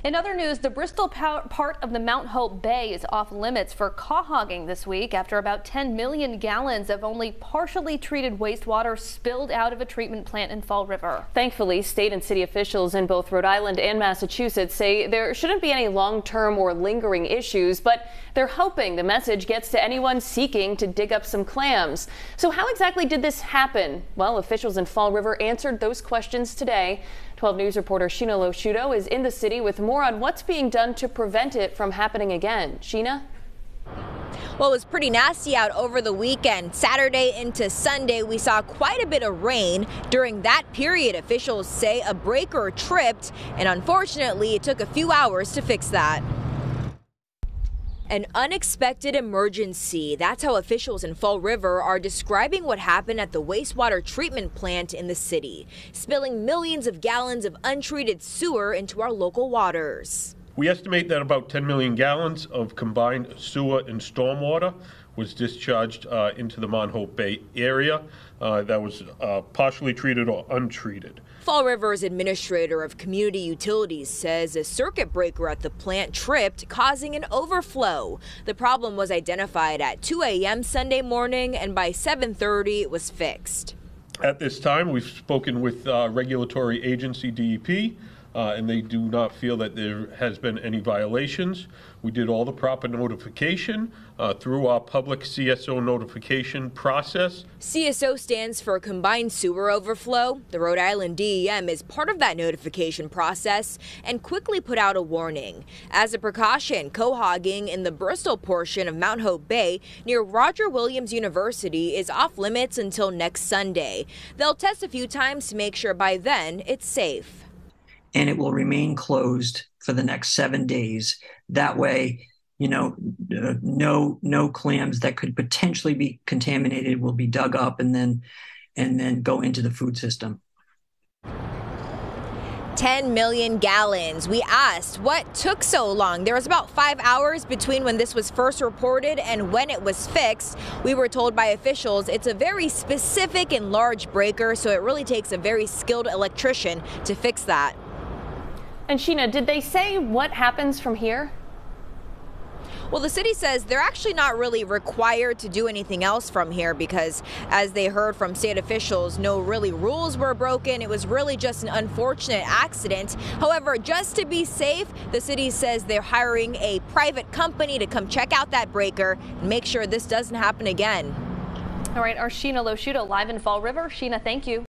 In other news, the Bristol part of the Mount Hope Bay is off limits for quahogging this week after about 10 million gallons of only partially treated wastewater spilled out of a treatment plant in Fall River. Thankfully, state and city officials in both Rhode Island and Massachusetts say there shouldn't be any long-term or lingering issues, but they're hoping the message gets to anyone seeking to dig up some clams. So how exactly did this happen? Well, officials in Fall River answered those questions today. 12 News reporter Sheena Losciuto is in the city with more on what's being done to prevent it from happening again. Sheena? Well, it was pretty nasty out over the weekend. Saturday into Sunday, we saw quite a bit of rain. During that period, officials say a breaker tripped, and unfortunately, it took a few hours to fix that. An unexpected emergency. That's how officials in Fall River are describing what happened at the wastewater treatment plant in the city, spilling millions of gallons of untreated sewer into our local waters. We estimate that about 10 million gallons of combined sewer and stormwater was discharged into the Mount Hope Bay area that was partially treated or untreated. Fall River's administrator of community utilities says a circuit breaker at the plant tripped, causing an overflow. The problem was identified at 2 a.m. Sunday morning, and by 7:30 it was fixed. At this time, we've spoken with regulatory agency DEP, and they do not feel that there has been any violations. We did all the proper notification through our public CSO notification process. CSO stands for Combined Sewer Overflow. The Rhode Island DEM is part of that notification process and quickly put out a warning. As a precaution, quahogging in the Bristol portion of Mount Hope Bay near Roger Williams University is off limits until next Sunday. They'll test a few times to make sure by then it's safe. And it will remain closed for the next 7 days. That way, no clams that could potentially be contaminated will be dug up and then go into the food system. 10 million gallons. We asked what took so long. There was about 5 hours between when this was first reported and when it was fixed. We were told by officials it's a very specific and large breaker, so it really takes a very skilled electrician to fix that. And Sheena, did they say what happens from here? Well, the city says they're actually not really required to do anything else from here because, as they heard from state officials, no really rules were broken. It was really just an unfortunate accident. However, just to be safe, the city says they're hiring a private company to come check out that breaker and make sure this doesn't happen again. All right, our Sheena Losciuto live in Fall River. Sheena, thank you.